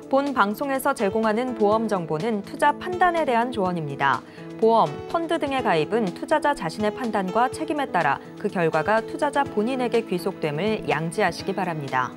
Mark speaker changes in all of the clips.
Speaker 1: 본 방송에서 제공하는 보험 정보는 투자 판단에 대한 조언입니다. 보험, 펀드 등의 가입은 투자자 자신의 판단과 책임에 따라 그 결과가 투자자 본인에게 귀속됨을 양지하시기 바랍니다.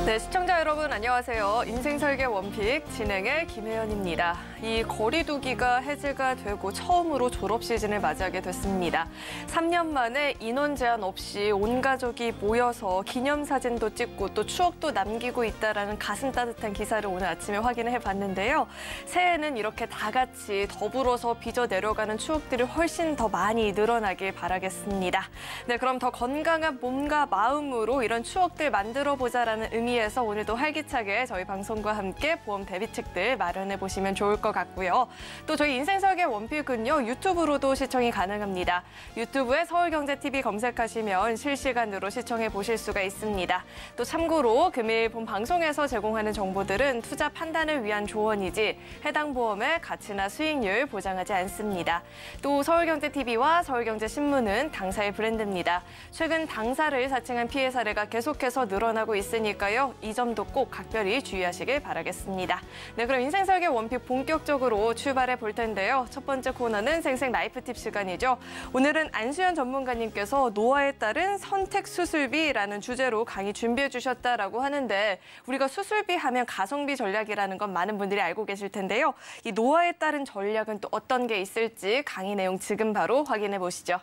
Speaker 2: 네, 시청자 여러분 안녕하세요. 인생설계 원픽 진행의 김혜연입니다. 이 거리두기가 해제가 되고 처음으로 졸업 시즌을 맞이하게 됐습니다. 3년 만에 인원 제한 없이 온 가족이 모여서 기념사진도 찍고 또 추억도 남기고 있다라는 가슴 따뜻한 기사를 오늘 아침에 확인해 봤는데요. 새해에는 이렇게 다 같이 더불어서 빚어 내려가는 추억들이 훨씬 더 많이 늘어나길 바라겠습니다. 네, 그럼 더 건강한 몸과 마음으로 이런 추억들 만들어보자라는 의미에서 오늘도 활기차게 저희 방송과 함께 보험 대비책들 마련해 보시면 좋을 것 같고요. 또 저희 인생설계 원픽은요, 유튜브로도 시청이 가능합니다. 유튜브에 서울경제TV 검색하시면 실시간으로 시청해 보실 수가 있습니다. 또 참고로 금일 본 방송에서 제공하는 정보들은 투자 판단을 위한 조언이지 해당 보험의 가치나 수익률 보장하지 않습니다. 또 서울경제TV와 서울경제신문은 당사의 브랜드입니다. 최근 당사를 사칭한 피해 사례가 계속해서 늘어나고 있으니까요. 이 점도 꼭 각별히 주의하시길 바라겠습니다. 네, 그럼 인생설계 원픽 본격적으로 출발해 볼 텐데요. 첫 번째 코너는 생생 라이프 팁 시간이죠. 오늘은 안수연 전문가님께서 노화에 따른 선택 수술비라는 주제로 강의 준비해 주셨다라고 하는데, 우리가 수술비 하면 가성비 전략이라는 건 많은 분들이 알고 계실 텐데요. 이 노화에 따른 전략은 또 어떤 게 있을지 강의 내용 지금 바로 확인해 보시죠.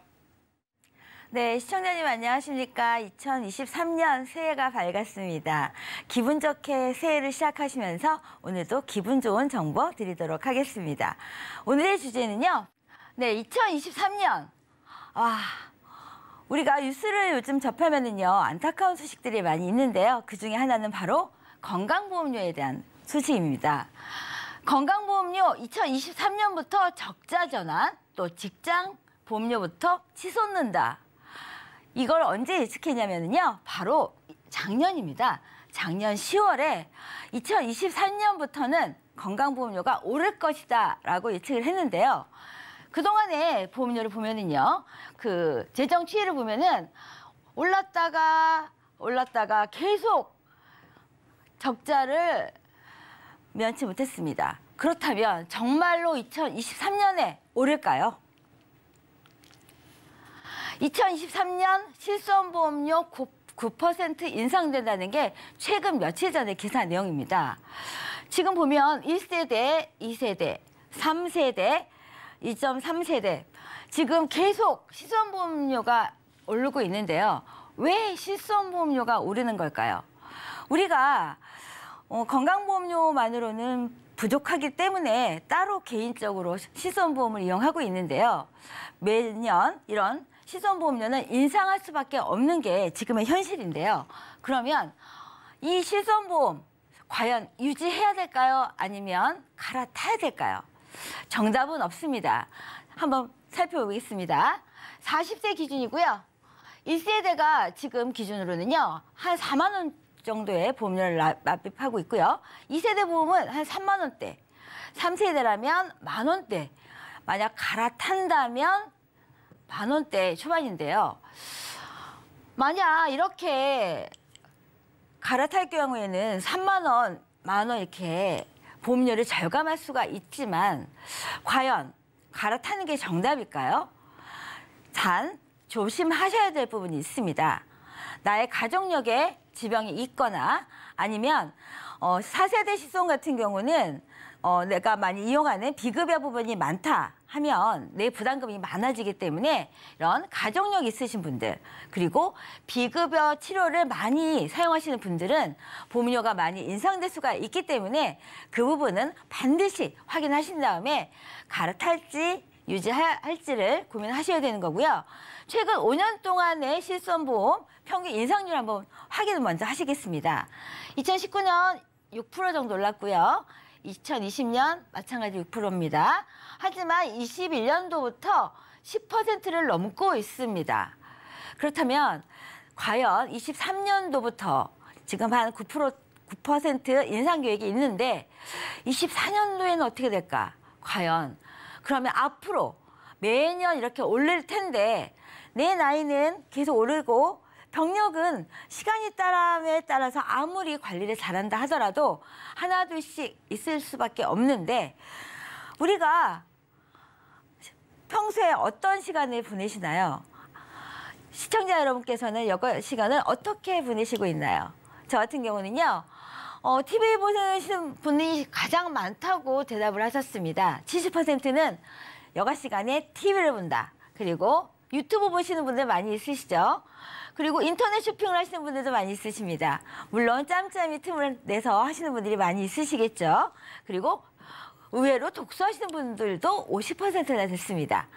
Speaker 3: 네, 시청자님 안녕하십니까. 2023년 새해가 밝았습니다. 기분 좋게 새해를 시작하시면서 오늘도 기분 좋은 정보 드리도록 하겠습니다. 오늘의 주제는요. 네, 2023년. 우리가 뉴스를 요즘 접하면은요, 안타까운 소식들이 많이 있는데요. 그중에 하나는 바로 건강보험료에 대한 소식입니다. 건강보험료 2023년부터 적자 전환, 또 직장 보험료부터 치솟는다. 이걸 언제 예측했냐면요, 바로 작년입니다. 작년 10월에 2023년부터는 건강보험료가 오를 것이다 라고 예측을 했는데요. 그동안의 보험료를 보면은요, 그 재정 추이를 보면은 올랐다가 계속 적자를 면치 못했습니다. 그렇다면 정말로 2023년에 오를까요? 2023년 실손보험료 9% 인상된다는 게 최근 며칠 전의 기사 내용입니다. 지금 보면 1세대, 2세대, 3세대, 2.3세대 지금 계속 실손보험료가 오르고 있는데요. 왜 실손보험료가 오르는 걸까요? 우리가 건강보험료만으로는 부족하기 때문에 따로 개인적으로 실손보험을 이용하고 있는데요. 매년 이런 실손보험료는 인상할 수밖에 없는 게 지금의 현실인데요. 그러면 이 실손보험 과연 유지해야 될까요? 아니면 갈아타야 될까요? 정답은 없습니다. 한번 살펴보겠습니다. 40세 기준이고요. 1세대가 지금 기준으로는요, 한 4만 원 정도의 보험료를 납입하고 있고요. 2세대 보험은 한 3만 원대, 3세대라면 만 원대, 만약 갈아탄다면 만 원대 초반인데요. 만약 이렇게 갈아탈 경우에는 3만 원, 만 원 이렇게 보험료를 절감할 수가 있지만 과연 갈아타는 게 정답일까요? 단 조심하셔야 될 부분이 있습니다. 나의 가족력에 지병이 있거나 아니면 4세대 실손 같은 경우는 내가 많이 이용하는 비급여 부분이 많다 하면 내 부담금이 많아지기 때문에 이런 가족력 있으신 분들, 그리고 비급여 치료를 많이 사용하시는 분들은 보험료가 많이 인상될 수가 있기 때문에 그 부분은 반드시 확인하신 다음에 갈아탈지 유지할지를 고민하셔야 되는 거고요. 최근 5년 동안의 실손보험 평균 인상률 한번 확인을 먼저 하시겠습니다. 2019년 6% 정도 올랐고요. 2020년 마찬가지 6%입니다. 하지만 21년도부터 10%를 넘고 있습니다. 그렇다면 과연 23년도부터 지금 한 9% 인상 계획이 있는데 24년도에는 어떻게 될까? 과연 그러면 앞으로 매년 이렇게 오를 텐데 내 나이는 계속 오르고 병력은 시간이 따람에 따라서 아무리 관리를 잘한다 하더라도 하나 둘씩 있을 수밖에 없는데 우리가 평소에 어떤 시간을 보내시나요? 시청자 여러분께서는 여가 시간을 어떻게 보내시고 있나요? 저 같은 경우는요. TV 보시는 분이 가장 많다고 대답을 하셨습니다. 70%는 여가 시간에 TV를 본다. 그리고 유튜브 보시는 분들 많이 있으시죠? 그리고 인터넷 쇼핑을 하시는 분들도 많이 있으십니다. 물론 짬짬이 틈을 내서 하시는 분들이 많이 있으시겠죠? 그리고 의외로 독서하시는 분들도 50%나 됐습니다.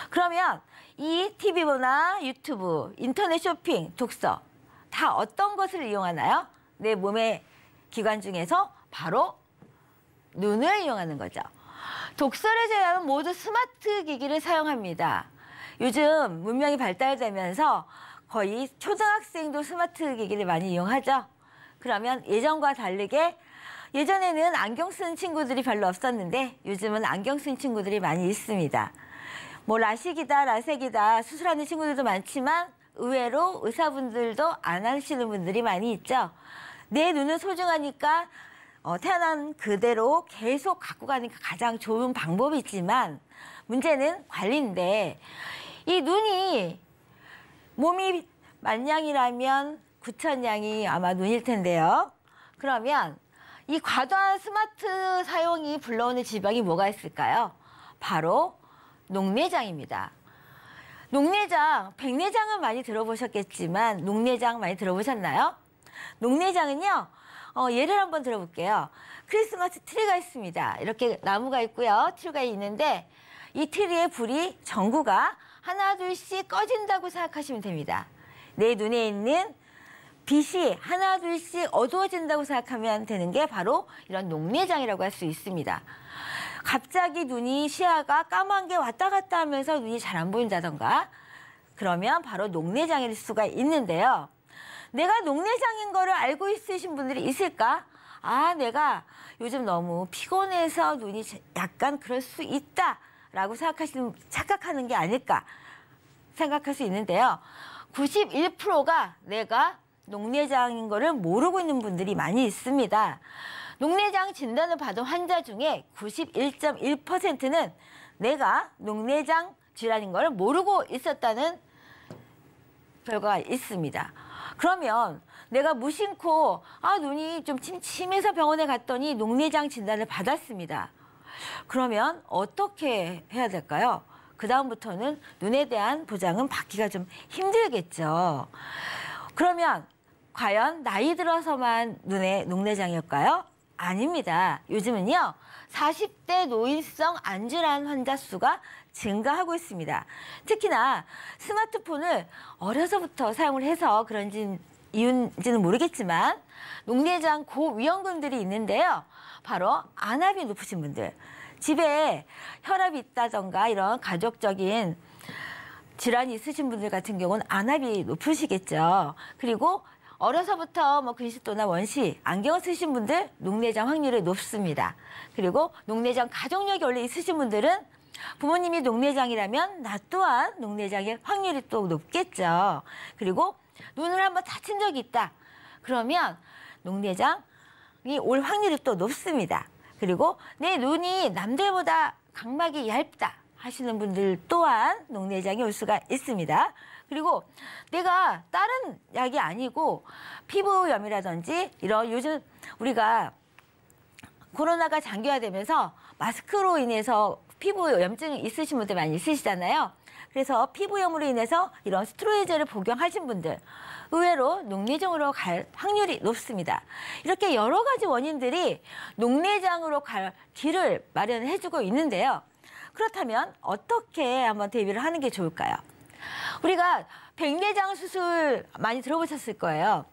Speaker 3: 그러면 이 TV나 유튜브, 인터넷 쇼핑, 독서 다 어떤 것을 이용하나요? 내 몸의 기관 중에서 바로 눈을 이용하는 거죠. 독서를 제외하면 모두 스마트 기기를 사용합니다. 요즘 문명이 발달되면서 거의 초등학생도 스마트 기기를 많이 이용하죠. 그러면 예전과 다르게 예전에는 안경 쓰는 친구들이 별로 없었는데 요즘은 안경 쓰는 친구들이 많이 있습니다. 뭐 라식이다, 라섹이다 수술하는 친구들도 많지만 의외로 의사분들도 안 하시는 분들이 많이 있죠. 내 눈은 소중하니까 태어난 그대로 계속 갖고 가는 게 가장 좋은 방법이지만 문제는 관리인데 이 눈이 몸이 10,000양이라면 9,000양이 아마 눈일 텐데요. 그러면 이 과도한 스마트 사용이 불러오는 질병이 뭐가 있을까요? 바로 녹내장입니다. 녹내장, 백내장은 많이 들어보셨겠지만 녹내장 많이 들어보셨나요? 녹내장은요. 예를 한번 들어볼게요. 크리스마스 트리가 있습니다. 이렇게 나무가 있고요. 트리가 있는데 이 트리의 불이 전구가 하나 둘씩 꺼진다고 생각하시면 됩니다. 내 눈에 있는 빛이 하나 둘씩 어두워진다고 생각하면 되는 게 바로 이런 녹내장이라고 할 수 있습니다. 갑자기 눈이 시야가 까만 게 왔다 갔다 하면서 눈이 잘 안 보인다던가 그러면 바로 녹내장일 수가 있는데요. 내가 녹내장인 거를 알고 있으신 분들이 있을까? 아, 내가 요즘 너무 피곤해서 눈이 약간 그럴 수 있다라고 착각하는 게 아닐까 생각할 수 있는데요. 91%가 내가 녹내장인 거를 모르고 있는 분들이 많이 있습니다. 녹내장 진단을 받은 환자 중에 91.1%는 내가 녹내장 질환인 걸 모르고 있었다는 결과가 있습니다. 그러면 내가 무심코 눈이 좀 침침해서 병원에 갔더니 녹내장 진단을 받았습니다. 그러면 어떻게 해야 될까요? 그 다음부터는 눈에 대한 보장은 받기가 좀 힘들겠죠. 그러면 과연 나이 들어서만 눈에 녹내장일까요? 아닙니다. 요즘은요. 40대 노인성 안질환 환자 수가 증가하고 있습니다. 특히나 스마트폰을 어려서부터 사용을 해서 그런지 이유인지는 모르겠지만 녹내장 고위험군들이 있는데요. 바로 안압이 높으신 분들. 집에 혈압이 있다던가 이런 가족적인 질환이 있으신 분들 같은 경우는 안압이 높으시겠죠. 그리고 어려서부터 근시도나 원시, 안경을 쓰신 분들 녹내장 확률이 높습니다. 그리고 녹내장 가족력이 원래 있으신 분들은 부모님이 녹내장이라면 나 또한 녹내장의 확률이 또 높겠죠. 그리고 눈을 한번 다친 적이 있다. 그러면 녹내장이 올 확률이 또 높습니다. 그리고 내 눈이 남들보다 각막이 얇다 하시는 분들 또한 녹내장이 올 수가 있습니다. 그리고 내가 다른 약이 아니고 피부염이라든지 이런 요즘 우리가 코로나가 장기화되면서 마스크로 인해서 피부염증이 있으신 분들 많이 있으시잖아요. 그래서 피부염으로 인해서 이런 스테로이드를 복용하신 분들 의외로 녹내장으로 갈 확률이 높습니다. 이렇게 여러 가지 원인들이 녹내장으로 갈 길을 마련해주고 있는데요. 그렇다면 어떻게 한번 대비를 하는 게 좋을까요? 우리가 백내장 수술 많이 들어보셨을 거예요.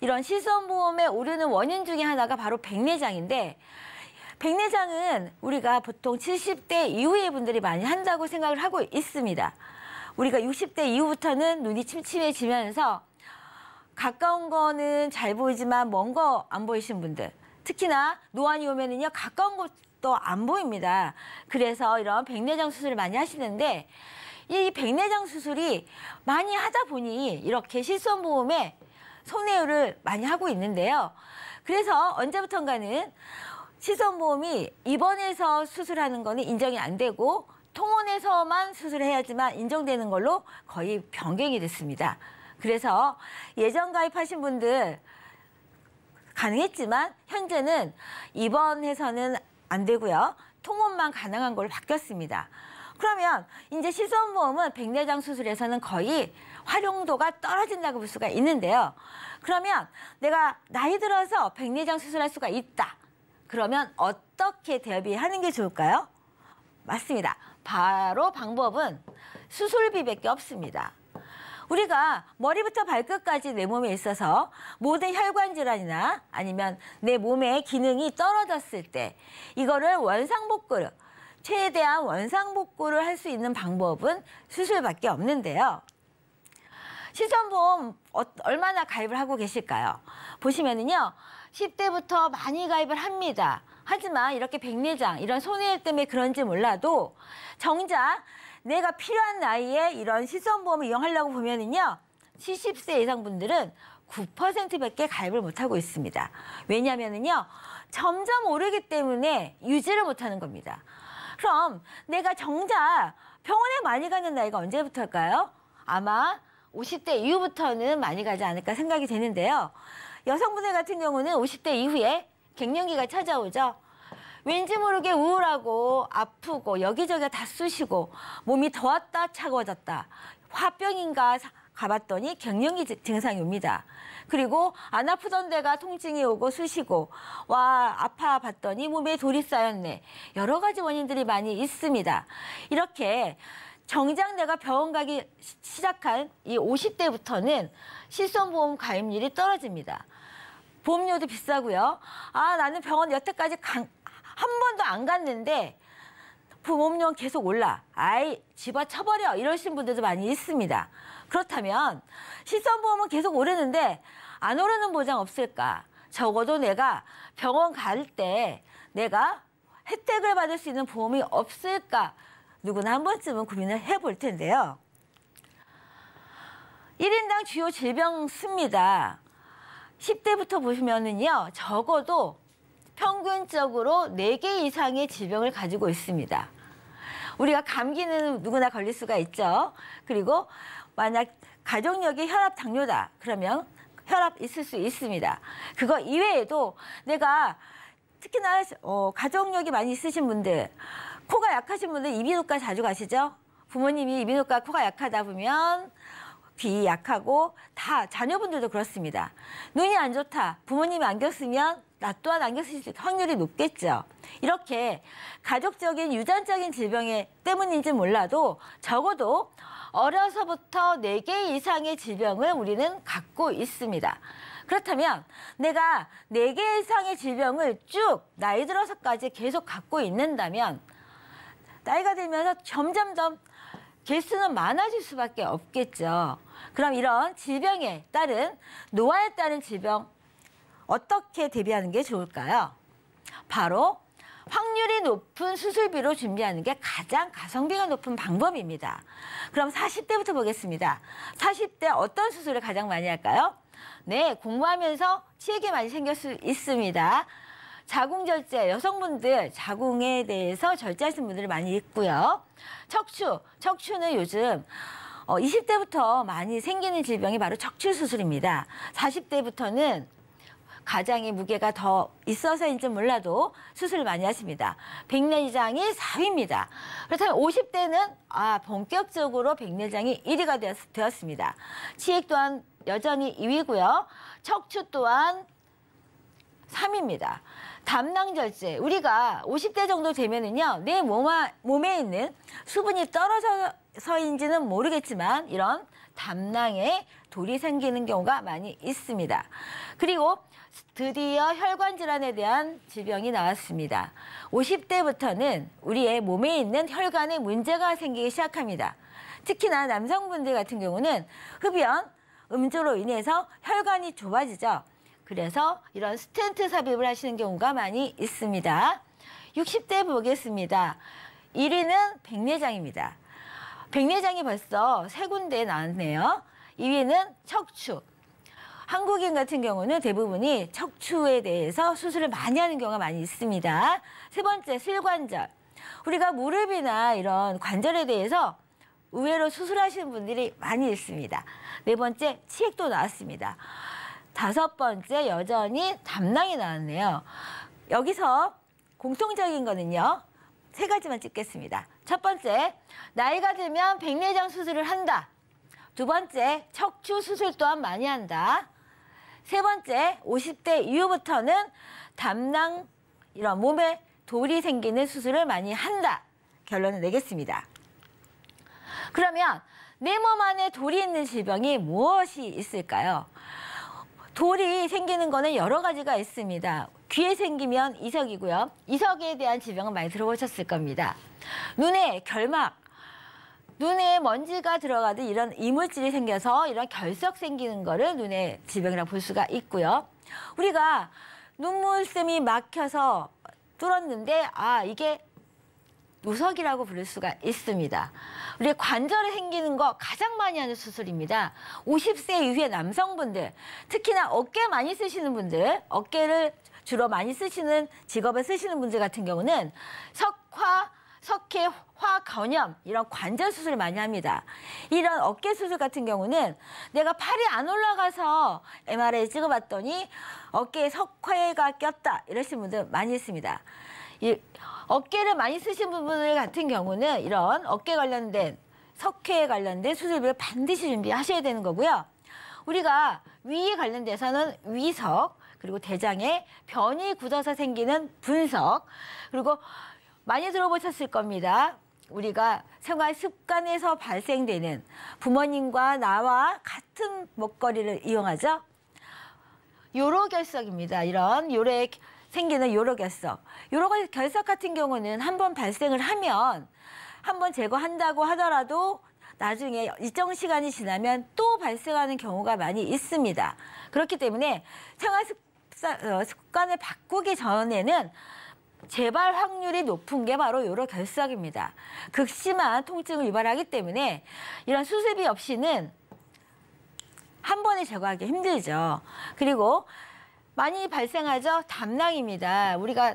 Speaker 3: 이런 시선보험에 오르는 원인 중에 하나가 바로 백내장인데 백내장은 우리가 보통 70대 이후의 분들이 많이 한다고 생각을 하고 있습니다. 우리가 60대 이후부터는 눈이 침침해지면서 가까운 거는 잘 보이지만 먼 거 안 보이신 분들 특히나 노안이 오면은요 가까운 것도 안 보입니다. 그래서 이런 백내장 수술을 많이 하시는데 이 백내장 수술이 많이 하다 보니 이렇게 실손보험에 손해율을 많이 하고 있는데요. 그래서 언제부턴가는 실손보험이 입원해서 수술하는 거는 인정이 안 되고 통원에서만 수술해야지만 인정되는 걸로 거의 변경이 됐습니다. 그래서 예전 가입하신 분들 가능했지만 현재는 입원해서는 안 되고요. 통원만 가능한 걸로 바뀌었습니다. 그러면 이제 실손보험은 백내장 수술에서는 거의 활용도가 떨어진다고 볼 수가 있는데요. 그러면 내가 나이 들어서 백내장 수술할 수가 있다. 그러면 어떻게 대비하는 게 좋을까요? 맞습니다. 바로 방법은 수술비밖에 없습니다. 우리가 머리부터 발끝까지 내 몸에 있어서 모든 혈관 질환이나 아니면 내 몸의 기능이 떨어졌을 때 이거를 원상복구를 최대한 원상복구를 할 수 있는 방법은 수술밖에 없는데요. 실손보험 얼마나 가입을 하고 계실까요? 보시면은요. 10대부터 많이 가입을 합니다. 하지만 이렇게 백내장, 이런 손해율 때문에 그런지 몰라도 정작 내가 필요한 나이에 이런 실손보험을 이용하려고 보면은요. 70세 이상 분들은 9%밖에 가입을 못하고 있습니다. 왜냐하면은요. 점점 오르기 때문에 유지를 못하는 겁니다. 그럼 내가 정작 병원에 많이 가는 나이가 언제부터일까요? 아마 50대 이후부터는 많이 가지 않을까 생각이 되는데요. 여성분들 같은 경우는 50대 이후에 갱년기가 찾아오죠. 왠지 모르게 우울하고 아프고 여기저기 다 쑤시고 몸이 더웠다 차가워졌다. 화병인가 가봤더니 갱년기 증상이 옵니다. 그리고 안 아프던 데가 통증이 오고 쑤시고 와 아파 봤더니 몸에 돌이 쌓였네. 여러 가지 원인들이 많이 있습니다. 이렇게 정작 내가 병원 가기 시작한 이 50대부터는 실손보험 가입률이 떨어집니다. 보험료도 비싸고요. 아 나는 병원 여태까지 한 번도 안 갔는데 보험료는 계속 올라. 아이 집어쳐버려 이러신 분들도 많이 있습니다. 그렇다면 실손보험은 계속 오르는데 안 오르는 보장 없을까? 적어도 내가 병원 갈 때 내가 혜택을 받을 수 있는 보험이 없을까? 누구나 한 번쯤은 고민을 해볼 텐데요. 1인당 주요 질병 수입니다. 10대부터 보시면은요, 적어도 평균적으로 4개 이상의 질병을 가지고 있습니다. 우리가 감기는 누구나 걸릴 수가 있죠. 그리고 만약 가족력이 혈압 당뇨다. 그러면 혈압 있을 수 있습니다. 그거 이외에도 내가 특히나 가족력이 많이 있으신 분들, 코가 약하신 분들 이비인후과 자주 가시죠? 부모님이 이비인후과 코가 약하다 보면 귀 약하고 다 자녀분들도 그렇습니다. 눈이 안 좋다. 부모님이 안경 쓰면 나 또한 안경 쓰실 확률이 높겠죠. 이렇게 가족적인 유전적인 질병 때문인지 몰라도 적어도 어려서부터 4개 이상의 질병을 우리는 갖고 있습니다. 그렇다면 내가 4개 이상의 질병을 쭉 나이 들어서까지 계속 갖고 있는다면 나이가 들면서 점점점 개수는 많아질 수밖에 없겠죠. 그럼 이런 질병에 따른 노화에 따른 질병 어떻게 대비하는 게 좋을까요? 바로 확률이 높은 수술비로 준비하는 게 가장 가성비가 높은 방법입니다. 그럼 40대부터 보겠습니다. 40대 어떤 수술을 가장 많이 할까요? 네, 공부하면서 치액이 많이 생길 수 있습니다. 자궁절제, 여성분들 자궁에 대해서 절제하시는 분들이 많이 있고요. 척추는 요즘 20대부터 많이 생기는 질병이 바로 척추 수술입니다. 40대부터는 가장의 무게가 더 있어서인지 몰라도 수술을 많이 하십니다. 백내장이 4위입니다. 그렇다면 50대는 본격적으로 백내장이 1위가 되었습니다. 치액 또한 여전히 2위고요. 척추 또한 3위입니다. 담낭절제, 우리가 50대 정도 되면은요, 내 몸에 있는 수분이 떨어져서인지는 모르겠지만 이런 담낭에 돌이 생기는 경우가 많이 있습니다. 그리고 드디어 혈관 질환에 대한 질병이 나왔습니다. 50대부터는 우리의 몸에 있는 혈관에 문제가 생기기 시작합니다. 특히나 남성분들 같은 경우는 흡연, 음주로 인해서 혈관이 좁아지죠. 그래서 이런 스텐트 삽입을 하시는 경우가 많이 있습니다. 60대 보겠습니다. 1위는 백내장입니다. 백내장이 벌써 3군데 나왔네요. 2위는 척추. 한국인 같은 경우는 대부분이 척추에 대해서 수술을 많이 하는 경우가 많이 있습니다. 3번째, 슬관절. 우리가 무릎이나 이런 관절에 대해서 의외로 수술하시는 분들이 많이 있습니다. 4번째, 치액도 나왔습니다. 5번째, 여전히 담낭이 나왔네요. 여기서 공통적인 거는요, 3가지만 찍겠습니다. 첫 번째, 나이가 들면 백내장 수술을 한다. 2번째, 척추 수술 또한 많이 한다. 3번째, 50대 이후부터는 담낭, 이런 몸에 돌이 생기는 수술을 많이 한다. 결론을 내겠습니다. 그러면 내 몸 안에 돌이 있는 질병이 무엇이 있을까요? 돌이 생기는 거는 여러 가지가 있습니다. 귀에 생기면 이석이고요. 이석에 대한 질병은 많이 들어보셨을 겁니다. 눈에 결막, 눈에 먼지가 들어가듯 이런 이물질이 생겨서 이런 결석 생기는 거를 눈의 질병이라고 볼 수가 있고요. 우리가 눈물샘이 막혀서 뚫었는데 이게 누석이라고 부를 수가 있습니다. 우리 관절에 생기는 거 가장 많이 하는 수술입니다. 50세 이후의 남성분들, 특히나 어깨 많이 쓰시는 분들, 어깨를 주로 많이 쓰시는 직업을 쓰시는 분들 같은 경우는 석회, 화건염 이런 관절 수술을 많이 합니다. 이런 어깨 수술 같은 경우는 내가 팔이 안 올라가서 MRI 찍어봤더니 어깨에 석회가 꼈다 이러신 분들 많이 있습니다. 어깨를 많이 쓰신 분들 같은 경우는 이런 어깨 관련된 석회에 관련된 수술비를 반드시 준비하셔야 되는 거고요. 우리가 위에 관련돼서는 위석, 그리고 대장에 변이 굳어서 생기는 분석, 그리고 많이 들어보셨을 겁니다. 우리가 생활 습관에서 발생되는 부모님과 나와 같은 먹거리를 이용하죠. 요로결석입니다. 이런 요로에 생기는 요로결석. 요로결석 같은 경우는 한번 발생을 하면 한번 제거한다고 하더라도 나중에 일정 시간이 지나면 또 발생하는 경우가 많이 있습니다. 그렇기 때문에 생활 습관을 바꾸기 전에는 재발 확률이 높은 게 바로 요로결석입니다. 극심한 통증을 유발하기 때문에 이런 수술비 없이는 한 번에 제거하기 힘들죠. 그리고 많이 발생하죠. 담낭입니다. 우리가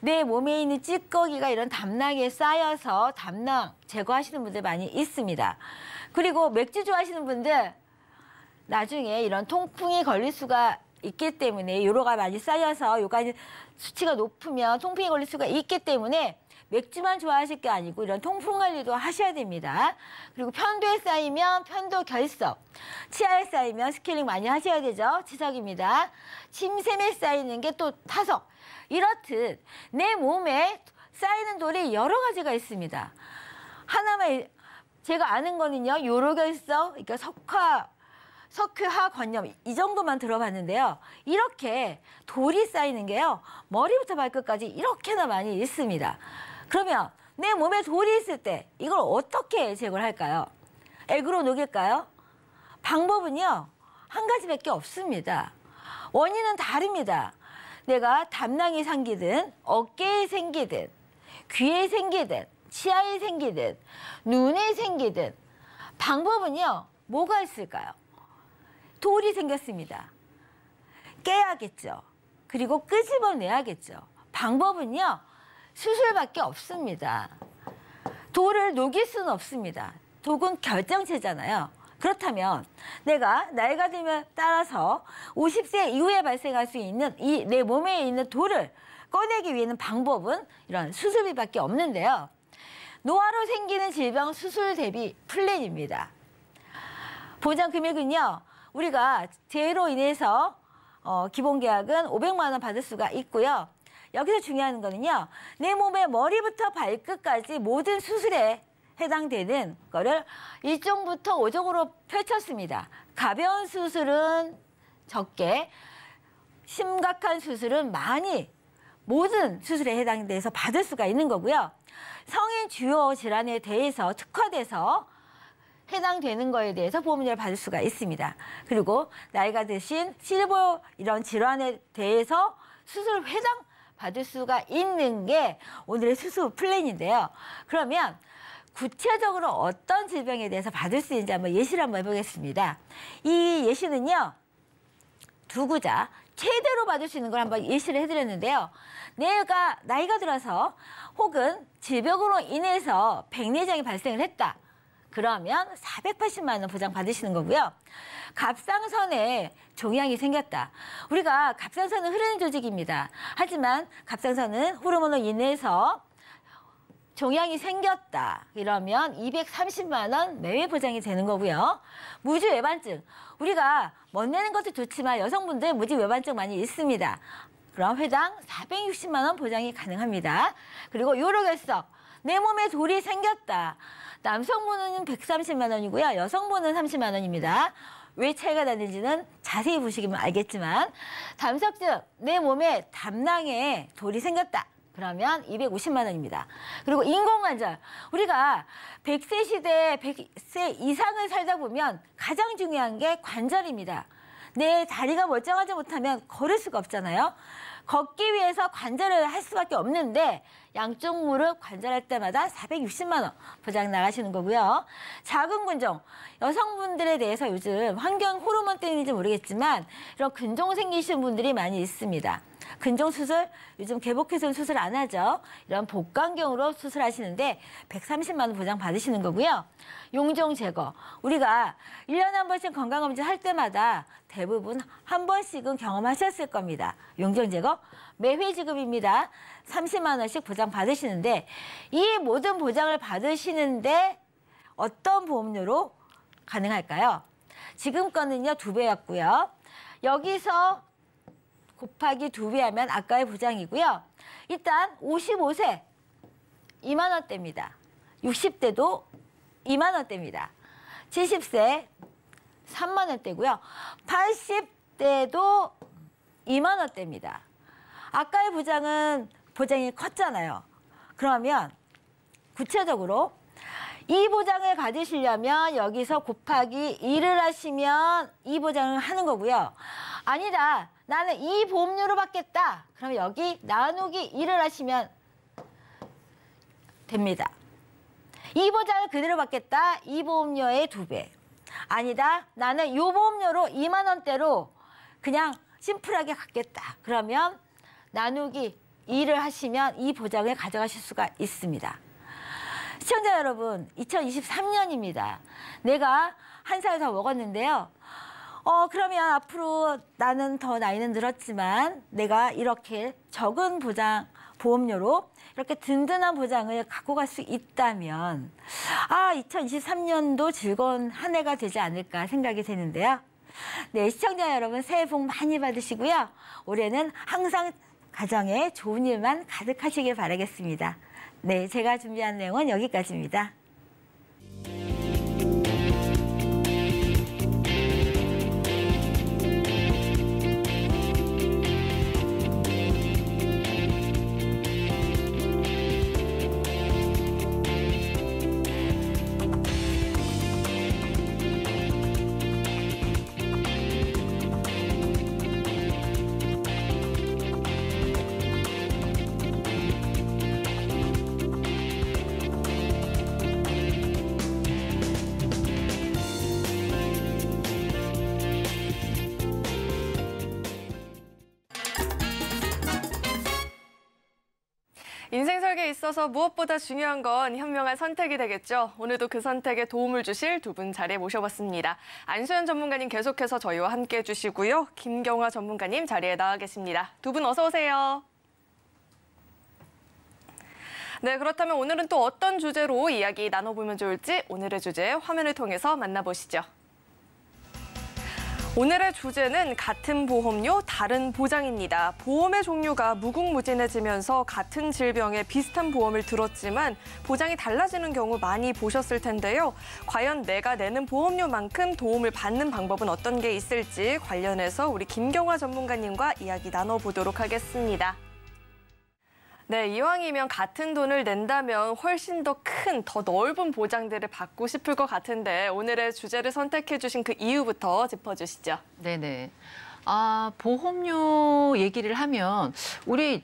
Speaker 3: 내 몸에 있는 찌꺼기가 이런 담낭에 쌓여서 담낭 제거하시는 분들 많이 있습니다. 그리고 맥주 좋아하시는 분들 나중에 이런 통풍이 걸릴 수가 있기 때문에 요로가 많이 쌓여서 요까지 수치가 높으면 통풍이 걸릴 수가 있기 때문에 맥주만 좋아하실 게 아니고 이런 통풍 관리도 하셔야 됩니다. 그리고 편도에 쌓이면 편도 결석, 치아에 쌓이면 스케일링 많이 하셔야 되죠. 치석입니다. 침샘에 쌓이는 게 또 타석. 이렇듯 내 몸에 쌓이는 돌이 여러 가지가 있습니다. 하나만 제가 아는 거는요. 요로결석, 그러니까 석회화 건염 이 정도만 들어봤는데요. 이렇게 돌이 쌓이는 게요. 머리부터 발끝까지 이렇게나 많이 있습니다. 그러면 내 몸에 돌이 있을 때 이걸 어떻게 제거를 할까요? 액으로 녹일까요? 방법은요. 한 가지밖에 없습니다. 원인은 다릅니다. 내가 담낭이 생기든 어깨에 생기든 귀에 생기든 치아에 생기든 눈에 생기든 방법은요. 뭐가 있을까요? 돌이 생겼습니다. 깨야겠죠. 그리고 끄집어내야겠죠. 방법은요. 수술밖에 없습니다. 돌을 녹일 수는 없습니다. 독은 결정체잖아요. 그렇다면 내가 나이가 들면 따라서 50세 이후에 발생할 수 있는 이 내 몸에 있는 돌을 꺼내기 위해는 방법은 이런 수술비밖에 없는데요. 노화로 생기는 질병 수술 대비 플랜입니다. 보장 금액은요. 우리가 재해로 인해서 기본 계약은 500만 원 받을 수가 있고요. 여기서 중요한 거는요. 내 몸의 머리부터 발끝까지 모든 수술에 해당되는 거를 1종부터 5종으로 펼쳤습니다. 가벼운 수술은 적게, 심각한 수술은 많이 모든 수술에 해당돼서 받을 수가 있는 거고요. 성인 주요 질환에 대해서 특화돼서 해당되는 거에 대해서 보험료를 받을 수가 있습니다. 그리고 나이가 드신 실버 이런 질환에 대해서 수술 회당 받을 수가 있는 게 오늘의 수술 플랜인데요. 그러면 구체적으로 어떤 질병에 대해서 받을 수 있는지 한번 예시를 한번 해보겠습니다. 이 예시는요. 두 구자 최대로 받을 수 있는 걸 한번 예시를 해드렸는데요. 내가 나이가 들어서 혹은 질병으로 인해서 백내장이 발생을 했다. 그러면 480만 원 보장 받으시는 거고요. 갑상선에 종양이 생겼다. 우리가 갑상선은 흐르는 조직입니다. 하지만 갑상선은 호르몬으로 인해서 종양이 생겼다. 이러면 230만 원 매매 보장이 되는 거고요. 무지 외반증. 우리가 멋내는 것도 좋지만 여성분들 무지 외반증 많이 있습니다. 그럼 회당 460만 원 보장이 가능합니다. 그리고 요로결석. 내 몸에 돌이 생겼다. 남성분은 130만 원이고요. 여성분은 30만 원입니다. 왜 차이가 나는지는 자세히 보시면 알겠지만 담석증. 내 몸에 담낭에 돌이 생겼다. 그러면 250만 원입니다. 그리고 인공관절. 우리가 100세 시대에 100세 이상을 살다 보면 가장 중요한 게 관절입니다. 내 다리가 멀쩡하지 못하면 걸을 수가 없잖아요. 걷기 위해서 관절을 할 수밖에 없는데 양쪽 무릎 관절할 때마다 460만 원 보장 나가시는 거고요. 자궁근종. 여성분들에 대해서 요즘 환경 호르몬 때문인지 모르겠지만 이런 근종 생기신 분들이 많이 있습니다. 근종 수술, 요즘 개복해서는 수술 안 하죠. 이런 복강경으로 수술하시는데 130만 원 보장 받으시는 거고요. 용종 제거. 우리가 1년에 한 번씩 건강검진 할 때마다 대부분 한 번씩은 경험하셨을 겁니다. 용종 제거 매회 지급입니다. 30만 원씩 보장 받으시는데 이 모든 보장을 받으시는데 어떤 보험료로 가능할까요? 지금 거는요 2배였고요. 여기서 곱하기 2배 하면 아까의 보장이고요. 일단 55세 2만 원대입니다. 60대도 2만 원대입니다. 70세 3만 원대고요. 80대도 2만 원대입니다. 아까의 보장이 컸잖아요. 그러면 구체적으로 이 보장을 받으시려면 여기서 곱하기 2를 하시면 이 보장을 하는 거고요. 아니다. 나는 이 보험료로 받겠다. 그럼 여기 나누기 2를 하시면 됩니다. 이 보장을 그대로 받겠다. 이 보험료의 2배. 아니다. 나는 이 보험료로 2만 원대로 그냥 심플하게 갖겠다. 그러면 나누기 2를 하시면 이 보장을 가져가실 수가 있습니다. 시청자 여러분, 2023년입니다. 내가 한 살 더 먹었는데요. 그러면 앞으로 나는 더 나이는 들었지만 내가 이렇게 적은 보장, 보험료로 이렇게 든든한 보장을 갖고 갈 수 있다면 2023년도 즐거운 한 해가 되지 않을까 생각이 되는데요. 네, 시청자 여러분 새해 복 많이 받으시고요. 올해는 항상 가정에 좋은 일만 가득하시길 바라겠습니다. 네, 제가 준비한 내용은 여기까지입니다.
Speaker 2: 인생 설계에 있어서 무엇보다 중요한 건 현명한 선택이 되겠죠. 오늘도 그 선택에 도움을 주실 두 분 자리에 모셔봤습니다. 안수연 전문가님 계속해서 저희와 함께해 주시고요. 김경화 전문가님 자리에 나와 계십니다. 두 분 어서 오세요. 네, 그렇다면 오늘은 또 어떤 주제로 이야기 나눠보면 좋을지 오늘의 주제 화면을 통해서 만나보시죠. 오늘의 주제는 같은 보험료, 다른 보장입니다. 보험의 종류가 무궁무진해지면서 같은 질병에 비슷한 보험을 들었지만 보장이 달라지는 경우 많이 보셨을 텐데요. 과연 내가 내는 보험료만큼 도움을 받는 방법은 어떤 게 있을지 관련해서 우리 김경화 전문가님과 이야기 나눠보도록 하겠습니다. 네, 이왕이면 같은 돈을 낸다면 훨씬 더 큰, 더 넓은 보장들을 받고 싶을 것 같은데 오늘의 주제를 선택해 주신 그 이유부터 짚어주시죠.
Speaker 4: 네네. 보험료 얘기를 하면 우리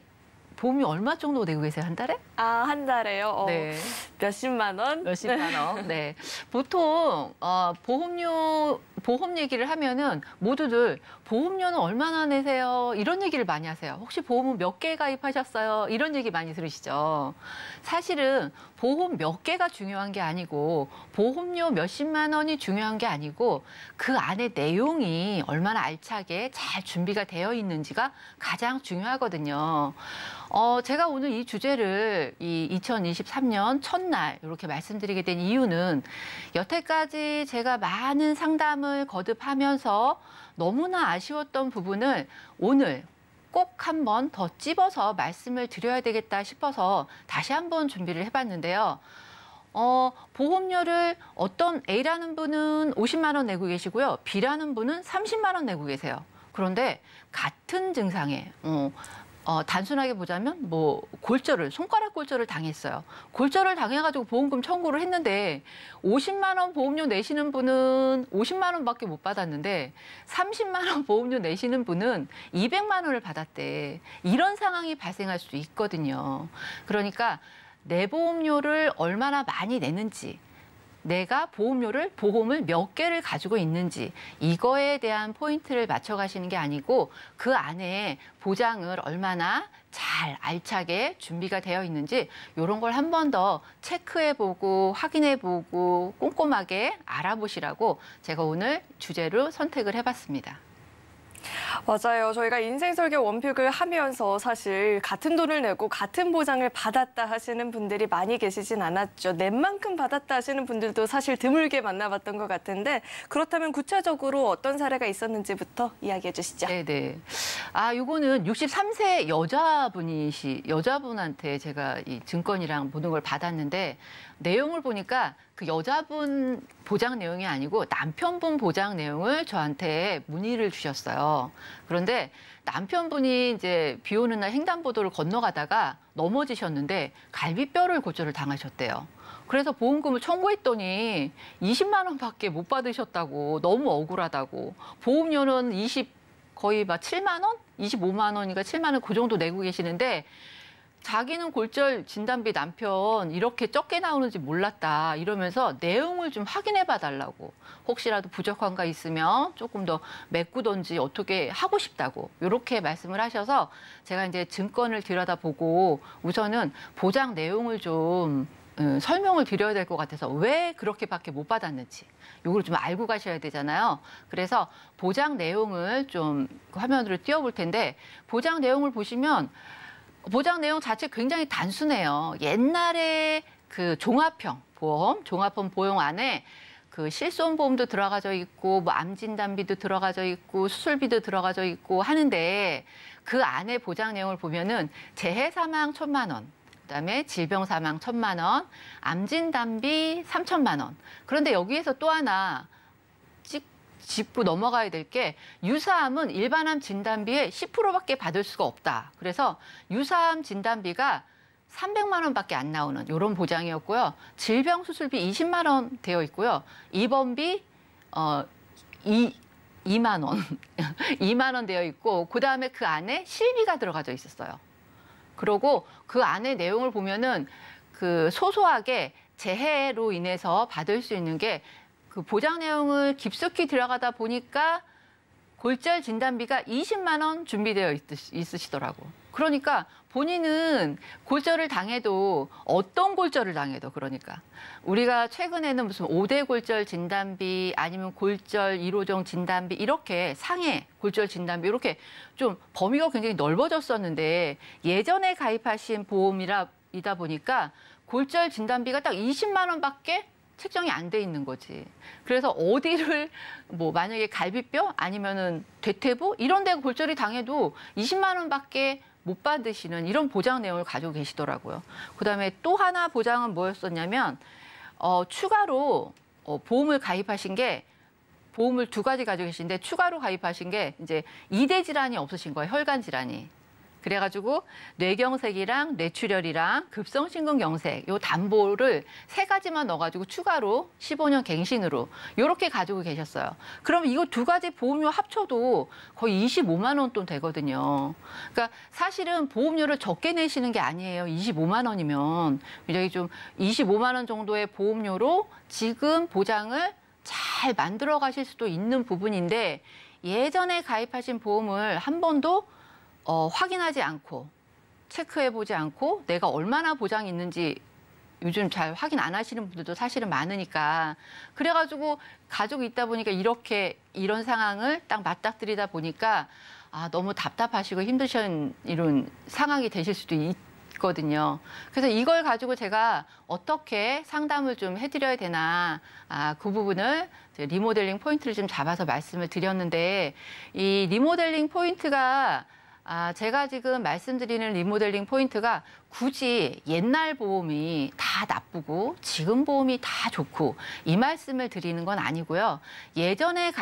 Speaker 4: 보험료 얼마 정도 내고 계세요, 한 달에?
Speaker 2: 한 달에요?
Speaker 4: 네.
Speaker 2: 몇십만 원?
Speaker 4: 몇십만 원. 네. 보통 보험 얘기를 하면은 모두들 보험료는 얼마나 내세요? 이런 얘기를 많이 하세요. 혹시 보험은 몇 개 가입하셨어요? 이런 얘기 많이 들으시죠? 사실은 보험 몇 개가 중요한 게 아니고 보험료 몇십만 원이 중요한 게 아니고 그 안에 내용이 얼마나 알차게 잘 준비가 되어 있는지가 가장 중요하거든요. 제가 오늘 이 주제를 이 2023년 첫날 이렇게 말씀드리게 된 이유는 여태까지 제가 많은 상담을 거듭하면서 너무나 아쉬웠던 부분을 오늘 꼭 한 번 더 찝어서 말씀을 드려야 되겠다 싶어서 다시 한번 준비를 해봤는데요. 보험료를 어떤 A라는 분은 50만 원 내고 계시고요. B라는 분은 30만 원 내고 계세요. 그런데 같은 증상에 단순하게 보자면 뭐 손가락 골절을 당했어요. 골절을 당해가지고 보험금 청구를 했는데 50만 원 보험료 내시는 분은 50만 원밖에 못 받았는데 30만 원 보험료 내시는 분은 200만 원을 받았대. 이런 상황이 발생할 수 있거든요. 그러니까 내 보험료를 얼마나 많이 내는지, 내가 보험을 몇 개를 가지고 있는지 이거에 대한 포인트를 맞춰가시는 게 아니고 그 안에 보장을 얼마나 잘 알차게 준비가 되어 있는지 이런 걸 한 번 더 체크해보고 확인해보고 꼼꼼하게 알아보시라고 제가 오늘 주제로 선택을 해봤습니다.
Speaker 2: 맞아요. 저희가 인생설계 원픽을 하면서 사실 같은 돈을 내고 같은 보장을 받았다 하시는 분들이 많이 계시진 않았죠. 낸 만큼 받았다 하시는 분들도 사실 드물게 만나봤던 것 같은데 그렇다면 구체적으로 어떤 사례가 있었는지부터 이야기해 주시죠.
Speaker 4: 네네. 요거는 63세 여자분한테 제가 이 증권이랑 모든 걸 받았는데 내용을 보니까 그 여자분 보장 내용이 아니고 남편분 보장 내용을 저한테 문의를 주셨어요. 그런데 남편분이 이제 비 오는 날 횡단보도를 건너가다가 넘어지셨는데 갈비뼈를 골절을 당하셨대요. 그래서 보험금을 청구했더니 20만 원밖에 못 받으셨다고, 너무 억울하다고. 보험료는 거의 막 7만 원? 25만 원이니까 7만 원 그 정도 내고 계시는데 자기는 골절 진단비 남편 이렇게 적게 나오는지 몰랐다 이러면서 내용을 좀 확인해 봐달라고, 혹시라도 부족한 거 있으면 조금 더 메꾸던지 어떻게 하고 싶다고 이렇게 말씀을 하셔서 제가 이제 증권을 들여다보고 우선은 보장 내용을 좀 설명을 드려야 될 것 같아서 왜 그렇게밖에 못 받았는지 이걸 좀 알고 가셔야 되잖아요. 그래서 보장 내용을 좀 화면으로 띄워볼 텐데 보장 내용을 보시면 보장 내용 자체 굉장히 단순해요. 옛날에 그 종합형 보험 안에 그 실손보험도 들어가져 있고 뭐 암 진단비도 들어가져 있고 수술비도 들어가져 있고 하는데 그 안에 보장 내용을 보면은 재해 사망 1,000만 원, 그다음에 질병 사망 1,000만 원, 암 진단비 3,000만 원. 그런데 여기에서 또 하나 짚고 넘어가야 될 게 유사암은 일반암 진단비의 10%밖에 받을 수가 없다. 그래서 유사암 진단비가 300만 원밖에 안 나오는 이런 보장이었고요. 질병 수술비 20만 원 되어 있고요. 입원비 2만 원, 2만 원 되어 있고 그다음에 그 안에 실비가 들어가져 있었어요. 그리고 그 안에 내용을 보면은 그 소소하게 재해로 인해서 받을 수 있는 게 그 보장 내용을 깊숙이 들어가다 보니까 골절 진단비가 20만 원 준비되어 있으시더라고. 그러니까 본인은 골절을 당해도 어떤 골절을 당해도 그러니까 우리가 최근에는 무슨 5대 골절 진단비 아니면 골절 1호종 진단비 이렇게 상해 골절 진단비 이렇게 좀 범위가 굉장히 넓어졌었는데 예전에 가입하신 보험이다 보니까 골절 진단비가 딱 20만 원밖에 책정이 안 돼 있는 거지. 그래서 어디를 뭐 만약에 갈비뼈 아니면은 대퇴부 이런 데 골절이 당해도 20만 원밖에 못 받으시는 이런 보장 내용을 가지고 계시더라고요. 그다음에 또 하나 보장은 뭐였었냐면 추가로 보험을 가입하신 게 보험을 2가지 가지고 계신데 추가로 가입하신 게 이제 이대 질환이 없으신 거예요. 혈관 질환이. 그래가지고 뇌경색이랑 뇌출혈이랑 급성심근경색 요 담보를 3가지만 넣어가지고 추가로 15년 갱신으로 요렇게 가지고 계셨어요. 그럼 이거 2가지 보험료 합쳐도 거의 25만 원 돈 되거든요. 그러니까 사실은 보험료를 적게 내시는 게 아니에요. 25만 원이면 굉장히 좀 25만 원 정도의 보험료로 지금 보장을 잘 만들어 가실 수도 있는 부분인데 예전에 가입하신 보험을 한 번도 확인하지 않고 체크해보지 않고 내가 얼마나 보장이 있는지 요즘 잘 확인 안 하시는 분들도 사실은 많으니까 그래가지고 가지고 있다 보니까 이런 상황을 딱 맞닥뜨리다 보니까 너무 답답하시고 힘드신 이런 상황이 되실 수도 있거든요. 그래서 이걸 가지고 제가 어떻게 상담을 좀 해드려야 되나 그 부분을 리모델링 포인트를 좀 잡아서 말씀을 드렸는데 이 리모델링 포인트가 제가 지금 말씀드리는 리모델링 포인트가 굳이 옛날 보험이 다 나쁘고 지금 보험이 다 좋고 이 말씀을 드리는 건 아니고요. 예전에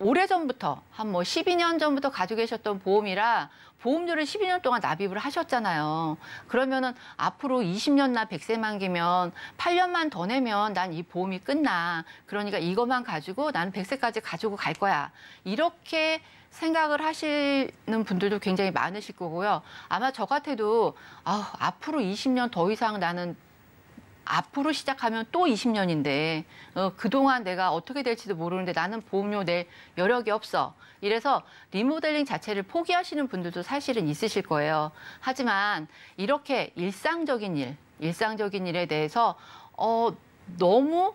Speaker 4: 오래전부터 한 12년 전부터 가지고 계셨던 보험이라 보험료를 12년 동안 납입을 하셨잖아요. 그러면은 앞으로 20년 나 100세 만기면 8년만 더 내면 난 이 보험이 끝나. 그러니까 이것만 가지고 나는 100세까지 가지고 갈 거야. 이렇게 생각을 하시는 분들도 굉장히 많으실 거고요. 아마 저 같아도 앞으로 20년 더 이상 나는 앞으로 시작하면 또 20년인데 그동안 내가 어떻게 될지도 모르는데 나는 보험료 낼 여력이 없어. 이래서 리모델링 자체를 포기하시는 분들도 사실은 있으실 거예요. 하지만 이렇게 일상적인 일에 대해서 너무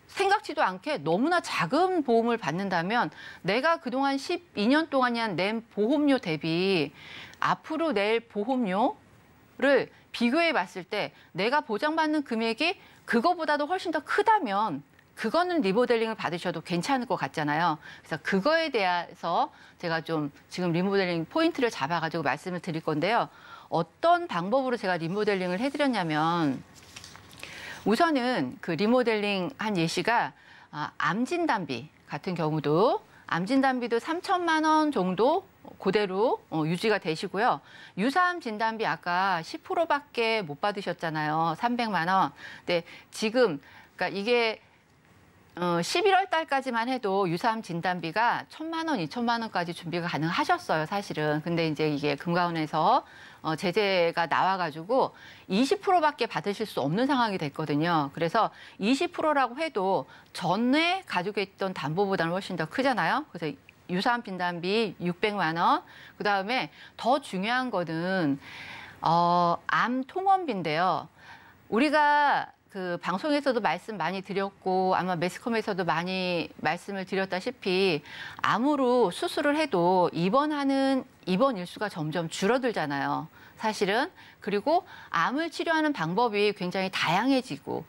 Speaker 4: 생각지도 않게 너무나 작은 보험을 받는다면 내가 그동안 12년 동안 낸 보험료 대비 앞으로 낼 보험료를 비교해 봤을 때 내가 보장받는 금액이 그거보다도 훨씬 더 크다면 그거는 리모델링을 받으셔도 괜찮을 것 같잖아요. 그래서 그거에 대해서 제가 좀 지금 리모델링 포인트를 잡아가지고 말씀을 드릴 건데요. 어떤 방법으로 제가 리모델링을 해드렸냐면 우선은 그 리모델링 한 예시가 암 진단비 같은 경우도 암 진단비도 3천만 원 정도 그대로 유지가 되시고요. 유사암 진단비 아까 10%밖에 못 받으셨잖아요. 300만 원. 근데 지금 그러니까 이게 11월 달까지만 해도 유사암 진단비가 1,000만 원, 2천만 원까지 준비가 가능하셨어요, 사실은. 근데 이제 이게 금감원에서 제재가 나와가지고 20%밖에 받으실 수 없는 상황이 됐거든요. 그래서 20%라고 해도 전에 가지고 있던 담보보다는 훨씬 더 크잖아요. 그래서 유사암 진단비 600만 원, 그다음에 더 중요한 거는 암 통원비인데요. 우리가 그 방송에서도 말씀 많이 드렸고 아마 매스컴에서도 많이 말씀을 드렸다시피 암으로 수술을 해도 입원 일수가 점점 줄어들잖아요. 사실은. 그리고 암을 치료하는 방법이 굉장히 다양해지고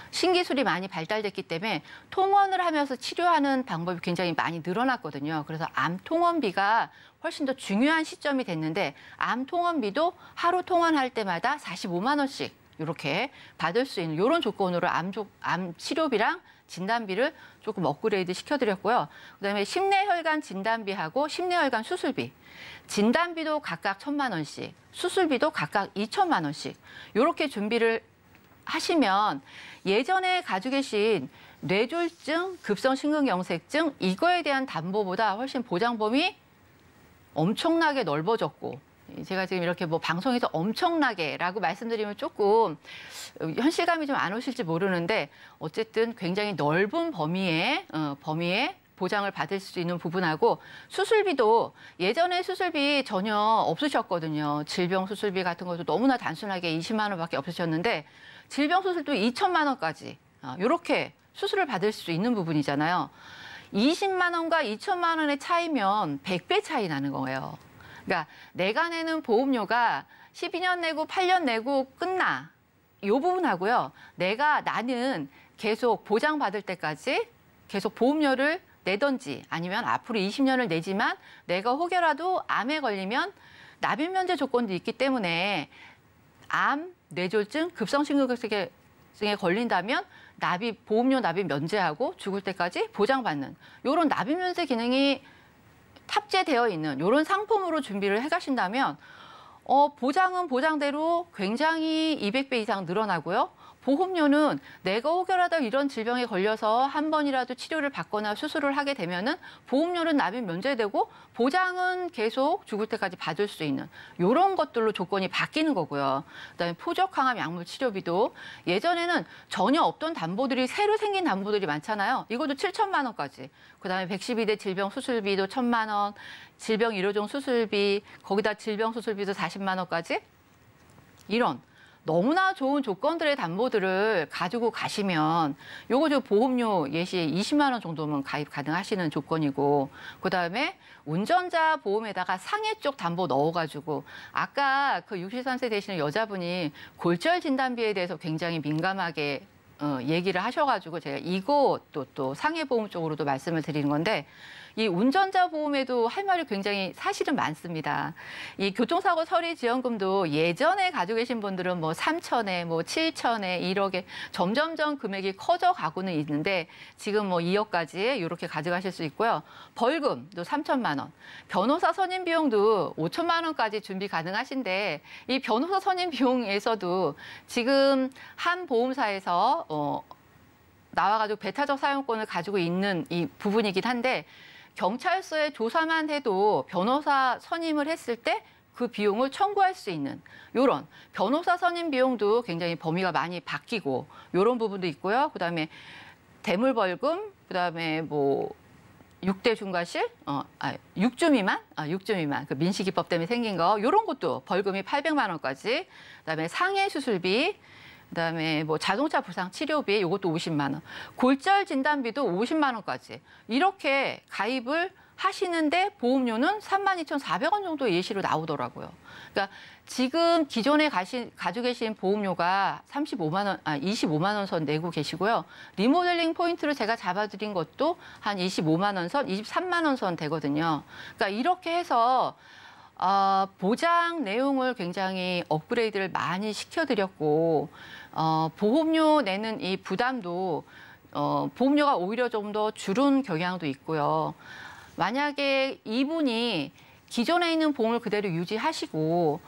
Speaker 4: 신기술이 많이 발달됐기 때문에 통원을 하면서 치료하는 방법이 굉장히 많이 늘어났거든요. 그래서 암 통원비가 훨씬 더 중요한 시점이 됐는데 암 통원비도 하루 통원할 때마다 45만 원씩 이렇게 받을 수 있는 이런 조건으로 암 치료비랑 진단비를 조금 업그레이드 시켜드렸고요. 그다음에 심내혈관 진단비하고 심내혈관 수술비, 진단비도 각각 1,000만 원씩, 수술비도 각각 2천만 원씩 이렇게 준비를 하시면 예전에 가지고 계신 뇌졸중, 급성심근경색증 이거에 대한 담보보다 훨씬 보장 범위 엄청나게 넓어졌고 제가 지금 이렇게 방송에서 엄청나게라고 말씀드리면 조금 현실감이 좀 안 오실지 모르는데 어쨌든 굉장히 넓은 범위의 보장을 받을 수 있는 부분하고 수술비도 예전에 수술비 전혀 없으셨거든요. 질병 수술비 같은 것도 너무나 단순하게 20만 원밖에 없으셨는데 질병 수술도 2천만 원까지 이렇게 수술을 받을 수 있는 부분이잖아요. 20만 원과 2천만 원의 차이면 100배 차이 나는 거예요. 그러니까 내가 내는 보험료가 12년 내고 8년 내고 끝나. 이 부분하고요. 나는 계속 보장받을 때까지 계속 보험료를 내던지 아니면 앞으로 20년을 내지만 내가 혹여라도 암에 걸리면 납입 면제 조건도 있기 때문에 암, 뇌졸중, 급성심근경색에 걸린다면 보험료 납입 면제하고 죽을 때까지 보장받는 이런 납입 면제 기능이 탑재되어 있는 이런 상품으로 준비를 해가신다면 보장은 보장대로 굉장히 200배 이상 늘어나고요. 보험료는 내가 혹여라도 이런 질병에 걸려서 한 번이라도 치료를 받거나 수술을 하게 되면은 보험료는 납입 면제되고 보장은 계속 죽을 때까지 받을 수 있는 이런 것들로 조건이 바뀌는 거고요. 그다음에 포적항암 약물 치료비도 예전에는 전혀 없던 담보들이 새로 생긴 담보들이 많잖아요. 이것도 7천만 원까지. 그다음에 112대 질병 수술비도 1,000만 원, 질병 1호종 수술비, 거기다 질병 수술비도 40만 원까지. 이런 너무나 좋은 조건들의 담보들을 가지고 가시면 요거 저 보험료 예시 20만 원 정도면 가입 가능하시는 조건이고, 그다음에 운전자 보험에다가 상해 쪽 담보 넣어가지고 아까 그 63세 되시는 여자분이 골절 진단비에 대해서 굉장히 민감하게 얘기를 하셔가지고 제가 이것도 또 상해 보험 쪽으로도 말씀을 드리는 건데, 이 운전자 보험에도 할 말이 굉장히 사실은 많습니다. 이 교통사고 처리 지원금도 예전에 가지고 계신 분들은 뭐 3천에 뭐 7천에 1억에 점점점 금액이 커져 가고는 있는데 지금 뭐 2억까지 이렇게 가져가실 수 있고요. 벌금도 3천만 원, 변호사 선임 비용도 5천만 원까지 준비 가능하신데, 이 변호사 선임 비용에서도 지금 한 보험사에서 나와가지고 배타적 사용권을 가지고 있는 이 부분이긴 한데, 경찰서에 조사만 해도 변호사 선임을 했을 때 그 비용을 청구할 수 있는 이런 변호사 선임 비용도 굉장히 범위가 많이 바뀌고 이런 부분도 있고요. 그다음에 대물벌금, 그다음에 뭐 6대 중과실, 6주 미만, 6주 미만, 그 민식이법 때문에 생긴 거 이런 것도 벌금이 800만 원까지. 그다음에 상해 수술비, 그다음에 뭐 자동차 부상 치료비 이것도 50만 원, 골절 진단비도 50만 원까지 이렇게 가입을 하시는데 보험료는 32,400원 정도 예시로 나오더라고요. 그러니까 지금 기존에 가지고 계신 보험료가 25만 원 선 내고 계시고요. 리모델링 포인트를 제가 잡아드린 것도 한 25만 원 선, 23만 원 선 되거든요. 그러니까 이렇게 해서 보장 내용을 굉장히 업그레이드를 많이 시켜드렸고, 보험료 내는 이 부담도 보험료가 오히려 좀 더 줄은 경향도 있고요. 만약에 이분이 기존에 있는 보험을 그대로 유지하시고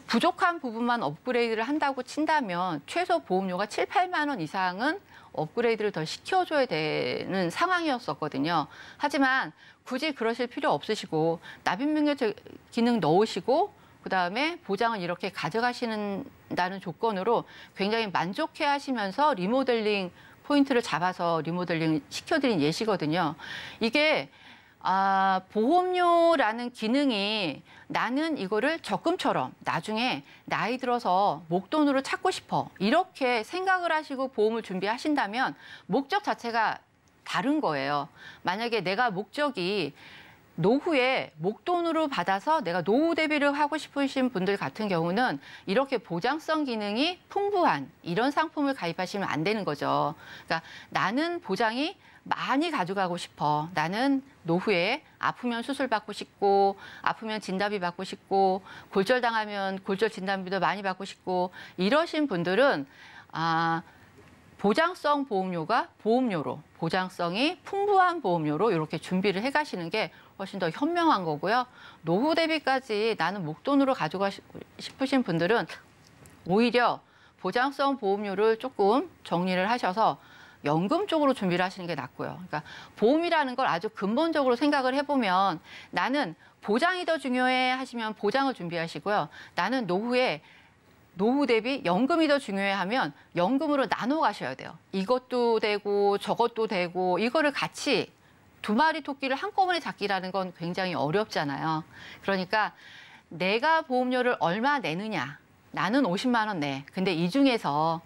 Speaker 4: 부족한 부분만 업그레이드를 한다고 친다면 최소 보험료가 7, 8만 원 이상은 업그레이드를 더 시켜줘야 되는 상황이었었거든요. 하지만 굳이 그러실 필요 없으시고 납입명령 기능 넣으시고 그다음에 보장을 이렇게 가져가신다는 조건으로 굉장히 만족해 하시면서 리모델링 포인트를 잡아서 리모델링 시켜드린 예시거든요. 이게 보험료라는 기능이 나는 이거를 적금처럼 나중에 나이 들어서 목돈으로 찾고 싶어 이렇게 생각을 하시고 보험을 준비하신다면 목적 자체가 다른 거예요. 만약에 내가 목적이 노후에 목돈으로 받아서 내가 노후 대비를 하고 싶으신 분들 같은 경우는 이렇게 보장성 기능이 풍부한 이런 상품을 가입하시면 안 되는 거죠. 그러니까 나는 보장이 많이 가져가고 싶어. 나는 노후에 아프면 수술 받고 싶고, 아프면 진단비 받고 싶고, 골절당하면 골절 진단비도 많이 받고 싶고, 이러신 분들은 보장성 보험료가 보험료로, 보장성이 풍부한 보험료로 이렇게 준비를 해가시는 게 훨씬 더 현명한 거고요. 노후 대비까지 나는 목돈으로 가져가고 싶으신 분들은 오히려 보장성 보험료를 조금 정리를 하셔서 연금 쪽으로 준비를 하시는 게 낫고요. 그러니까 보험이라는 걸 아주 근본적으로 생각을 해보면 나는 보장이 더 중요해 하시면 보장을 준비하시고요. 나는 노후에 노후 대비 연금이 더 중요해 하면 연금으로 나눠 가셔야 돼요. 이것도 되고 저것도 되고 이거를 같이 두 마리 토끼를 한꺼번에 잡기라는 건 굉장히 어렵잖아요. 그러니까 내가 보험료를 얼마 내느냐. 나는 50만 원 내. 근데 이 중에서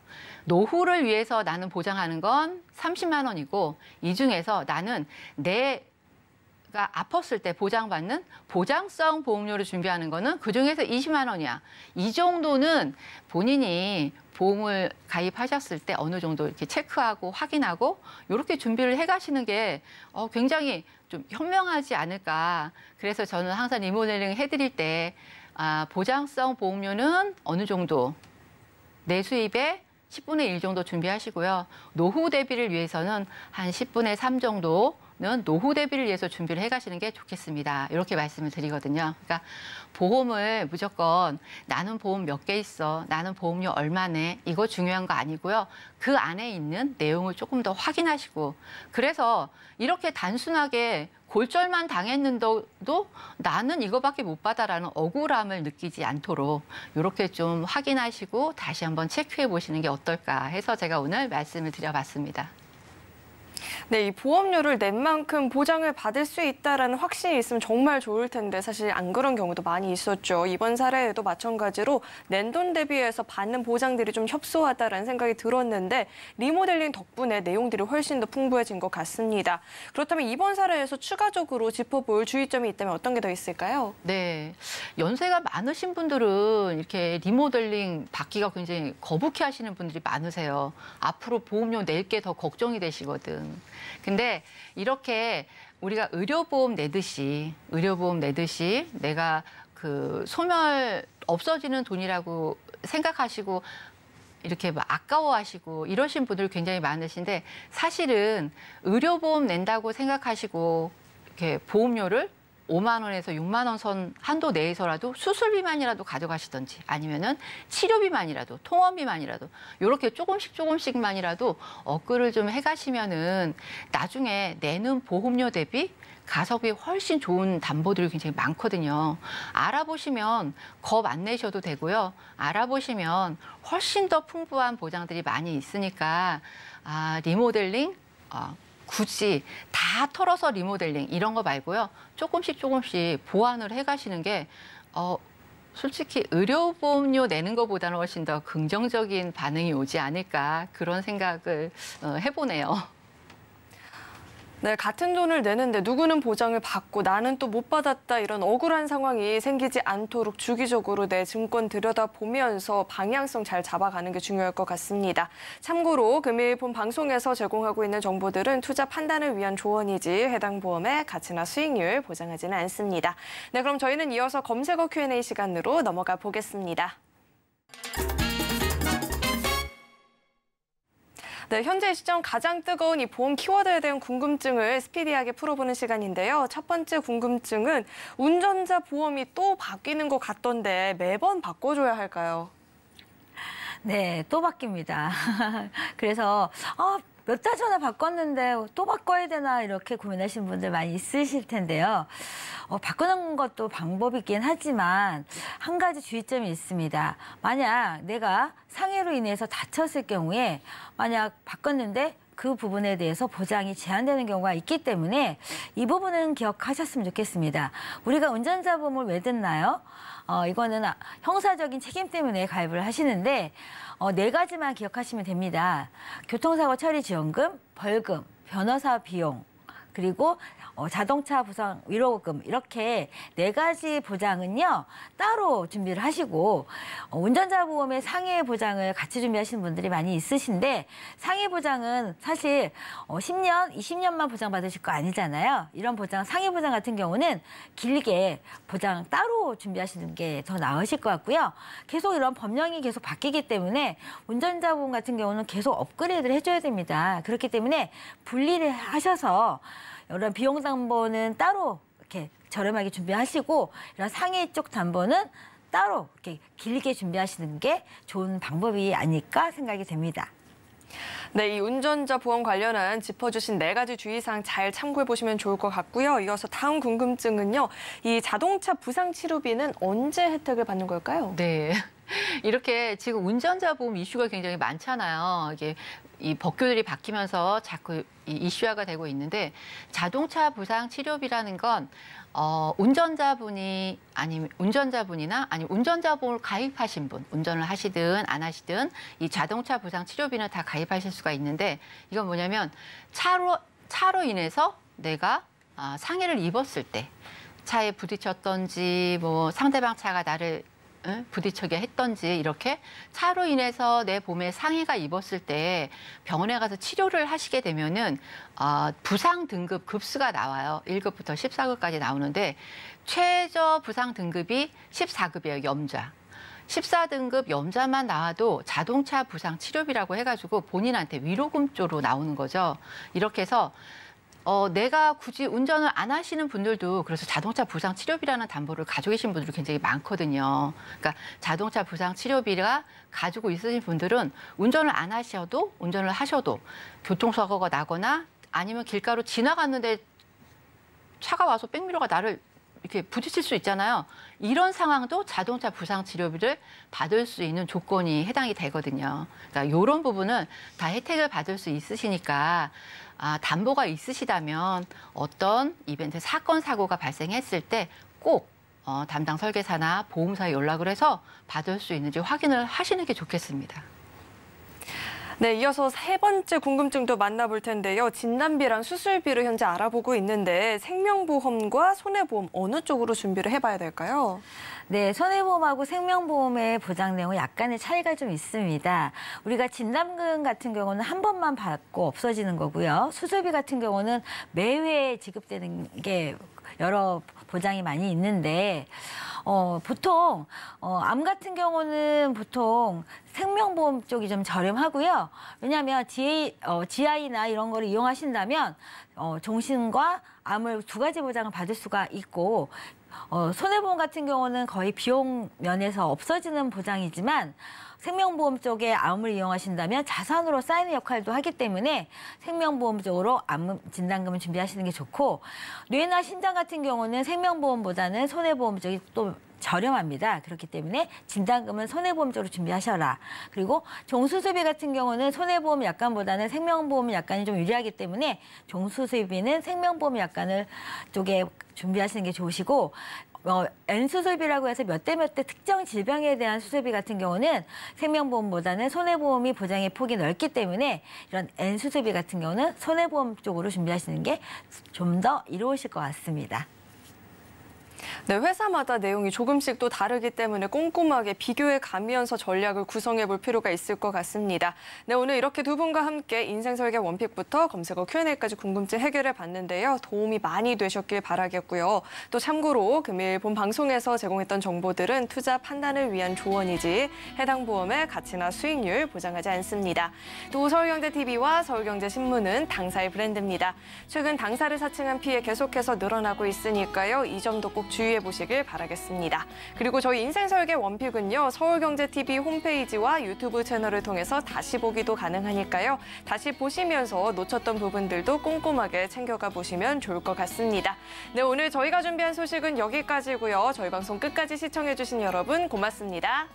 Speaker 4: 노후를 위해서 나는 보장하는 건 30만 원이고 이 중에서 나는 내가 아팠을 때 보장받는 보장성 보험료를 준비하는 거는 그중에서 20만 원이야. 이 정도는 본인이 보험을 가입하셨을 때 어느 정도 이렇게 체크하고 확인하고 이렇게 준비를 해가시는 게 굉장히 좀 현명하지 않을까. 그래서 저는 항상 리모델링 해드릴 때 보장성 보험료는 어느 정도 내 수입의 10분의 1 정도 준비하시고요. 노후 대비를 위해서는 한 10분의 3 정도 노후 대비를 위해서 준비를 해가시는 게 좋겠습니다. 이렇게 말씀을 드리거든요. 그러니까 보험을 무조건 나는 보험 몇 개 있어, 나는 보험료 얼마 내, 이거 중요한 거 아니고요. 그 안에 있는 내용을 조금 더 확인하시고, 그래서 이렇게 단순하게 골절만 당했는데도 나는 이거밖에 못 받아라는 억울함을 느끼지 않도록 이렇게 좀 확인하시고 다시 한번 체크해 보시는 게 어떨까 해서 제가 오늘 말씀을 드려봤습니다.
Speaker 2: 네, 이 보험료를 낸 만큼 보장을 받을 수 있다라는 확신이 있으면 정말 좋을 텐데 사실 안 그런 경우도 많이 있었죠. 이번 사례에도 마찬가지로 낸 돈 대비해서 받는 보장들이 좀 협소하다라는 생각이 들었는데 리모델링 덕분에 내용들이 훨씬 더 풍부해진 것 같습니다. 그렇다면 이번 사례에서 추가적으로 짚어볼 주의점이 있다면 어떤 게 더 있을까요?
Speaker 4: 네, 연세가 많으신 분들은 이렇게 리모델링 받기가 굉장히 거북해 하시는 분들이 많으세요. 앞으로 보험료 낼 게 더 걱정이 되시거든. 근데 이렇게 우리가 의료보험 내듯이 내가 그 소멸 없어지는 돈이라고 생각하시고 이렇게 막 아까워하시고 이러신 분들 굉장히 많으신데 사실은 의료보험 낸다고 생각하시고 이렇게 보험료를 5만 원에서 6만 원 선 한도 내에서라도 수술비만이라도 가져가시든지 아니면은 치료비만이라도 통원비만이라도 이렇게 조금씩만이라도 업글을 좀 해가시면은 나중에 내는 보험료 대비 가성비 훨씬 좋은 담보들이 굉장히 많거든요. 알아보시면 겁 안 내셔도 되고요. 알아보시면 훨씬 더 풍부한 보장들이 많이 있으니까 리모델링 굳이 다 털어서 리모델링 이런 거 말고요. 조금씩 보완을 해가시는 게 솔직히 의료보험료 내는 것보다는 훨씬 더 긍정적인 반응이 오지 않을까 그런 생각을 해보네요.
Speaker 2: 네, 같은 돈을 내는데 누구는 보장을 받고 나는 또 못 받았다 이런 억울한 상황이 생기지 않도록 주기적으로 내 증권 들여다보면서 방향성 잘 잡아가는 게 중요할 것 같습니다. 참고로 금일 본 방송에서 제공하고 있는 정보들은 투자 판단을 위한 조언이지 해당 보험의 가치나 수익률 보장하지는 않습니다. 네, 그럼 저희는 이어서 검색어 Q&A 시간으로 넘어가 보겠습니다. 네, 현재 시점 가장 뜨거운 이 보험 키워드에 대한 궁금증을 스피디하게 풀어보는 시간인데요. 첫 번째 궁금증은 운전자 보험이 또 바뀌는 것 같던데 매번 바꿔줘야 할까요?
Speaker 3: 네, 또 바뀝니다. 그래서 몇 달 전에 바꿨는데 또 바꿔야 되나 이렇게 고민하시는 분들 많이 있으실 텐데요. 바꾸는 것도 방법이긴 하지만 한 가지 주의점이 있습니다. 만약 내가 상해로 인해서 다쳤을 경우에 만약 바꿨는데 그 부분에 대해서 보장이 제한되는 경우가 있기 때문에 이 부분은 기억하셨으면 좋겠습니다. 우리가 운전자 보험을 왜 듣나요? 이거는 형사적인 책임 때문에 가입을 하시는데 4가지만 기억하시면 됩니다. 교통사고 처리 지원금, 벌금, 변호사 비용, 그리고 자동차 부상 위로금 이렇게 4가지 보장은요 따로 준비를 하시고 운전자 보험의 상해 보장을 같이 준비하시는 분들이 많이 있으신데 상해 보장은 사실 10년, 20년만 보장받으실 거 아니잖아요. 이런 보장, 상해 보장 같은 경우는 길게 보장 따로 준비하시는 게 더 나으실 것 같고요. 계속 이런 법령이 계속 바뀌기 때문에 운전자 보험 같은 경우는 계속 업그레이드를 해줘야 됩니다. 그렇기 때문에 분리를 하셔서 이런 비용 담보는 따로 이렇게 저렴하게 준비하시고 이런 상해 쪽 담보는 따로 이렇게 길게 준비하시는 게 좋은 방법이 아닐까 생각이 됩니다.
Speaker 2: 네, 이 운전자 보험 관련한 짚어주신 4가지 주의사항 잘 참고해 보시면 좋을 것 같고요. 이어서 다음 궁금증은요. 이 자동차 부상 치료비는 언제 혜택을 받는 걸까요?
Speaker 4: 네. 이렇게 지금 운전자 보험 이슈가 굉장히 많잖아요. 이게 이 법규들이 바뀌면서 자꾸 이 이슈화가 되고 있는데 자동차 부상 치료비라는 건 운전자분이나 아니면 운전자 보험을 가입하신 분, 운전을 하시든 안 하시든 이 자동차 부상 치료비는 다 가입하실 수가 있는데 이건 뭐냐면 차로 인해서 내가 상해를 입었을 때 차에 부딪혔던지 뭐 상대방 차가 나를 부딪히게 했던지 이렇게 차로 인해서 내 몸에 상해가 입었을 때 병원에 가서 치료를 하시게 되면은 부상 등급 급수가 나와요. 1급부터 14급까지 나오는데 최저 부상 등급이 14급이에요. 염좌. 14등급 염좌만 나와도 자동차 부상 치료비라고 해가지고 본인한테 위로금 쪽으로 나오는 거죠. 이렇게 해서 내가 굳이 운전을 안 하시는 분들도 그래서 자동차 부상 치료비라는 담보를 가지고 계신 분들이 굉장히 많거든요. 그러니까 자동차 부상 치료비가 가지고 있으신 분들은 운전을 안 하셔도 운전을 하셔도 교통사고가 나거나 아니면 길가로 지나갔는데 차가 와서 백미러가 나를 이렇게 부딪힐 수 있잖아요. 이런 상황도 자동차 부상 치료비를 받을 수 있는 조건이 해당이 되거든요. 그러니까 이런 부분은 다 혜택을 받을 수 있으시니까 담보가 있으시다면 어떤 이벤트 사건 사고가 발생했을 때 꼭 담당 설계사나 보험사에 연락을 해서 받을 수 있는지 확인을 하시는 게 좋겠습니다.
Speaker 2: 네, 이어서 세 번째 궁금증도 만나볼 텐데요. 진단비랑 수술비를 현재 알아보고 있는데 생명보험과 손해보험 어느 쪽으로 준비를 해봐야 될까요?
Speaker 3: 네, 손해보험하고 생명보험의 보장 내용은 약간의 차이가 좀 있습니다. 우리가 진단금 같은 경우는 한 번만 받고 없어지는 거고요. 수술비 같은 경우는 매회 지급되는 게 여러 보장이 많이 있는데 보통 암 같은 경우는 보통 생명보험 쪽이 좀 저렴하고요. 왜냐하면 GI나 이런 거를 이용하신다면 종신과 암을 두 가지 보장을 받을 수가 있고 손해보험 같은 경우는 거의 비용 면에서 없어지는 보장이지만 생명보험 쪽에 암을 이용하신다면 자산으로 쌓이는 역할도 하기 때문에 생명보험 쪽으로 암 진단금을 준비하시는 게 좋고 뇌나 신장 같은 경우는 생명보험보다는 손해보험 쪽이 또 저렴합니다. 그렇기 때문에 진단금은 손해보험 쪽으로 준비하셔라. 그리고 종수술비 같은 경우는 손해보험 약관보다는 생명보험 약관이 좀 유리하기 때문에 종수술비는 생명보험 약관을 쪽에 준비하시는 게 좋으시고 N수술비라고 해서 몇 대 몇 대 특정 질병에 대한 수술비 같은 경우는 생명보험보다는 손해보험이 보장의 폭이 넓기 때문에 이런 N수술비 같은 경우는 손해보험 쪽으로 준비하시는 게 좀 더 이로우실 것 같습니다.
Speaker 2: 네, 회사마다 내용이 조금씩 또 다르기 때문에 꼼꼼하게 비교해 가면서 전략을 구성해 볼 필요가 있을 것 같습니다. 네, 오늘 이렇게 두 분과 함께 인생설계 원픽부터 검색어 Q&A까지 궁금증 해결해 봤는데요. 도움이 많이 되셨길 바라겠고요. 또 참고로 금일 본 방송에서 제공했던 정보들은 투자 판단을 위한 조언이지 해당 보험의 가치나 수익률 보장하지 않습니다. 또 서울경제TV와 서울경제신문은 당사의 브랜드입니다. 최근 당사를 사칭한 피해 계속해서 늘어나고 있으니까요. 이 점도 꼭 주의해 보시길 바라겠습니다. 그리고 저희 인생설계 원픽은요. 서울경제TV 홈페이지와 유튜브 채널을 통해서 다시 보기도 가능하니까요. 다시 보시면서 놓쳤던 부분들도 꼼꼼하게 챙겨가 보시면 좋을 것 같습니다. 네, 오늘 저희가 준비한 소식은 여기까지고요. 저희 방송 끝까지 시청해 주신 여러분 고맙습니다.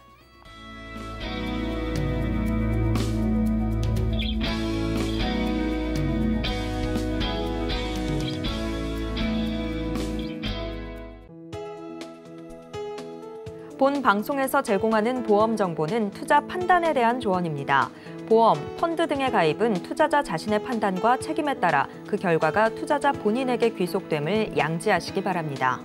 Speaker 1: 본 방송에서 제공하는 보험 정보는 투자 판단에 대한 조언입니다. 보험, 펀드 등의 가입은 투자자 자신의 판단과 책임에 따라 그 결과가 투자자 본인에게 귀속됨을 양지하시기 바랍니다.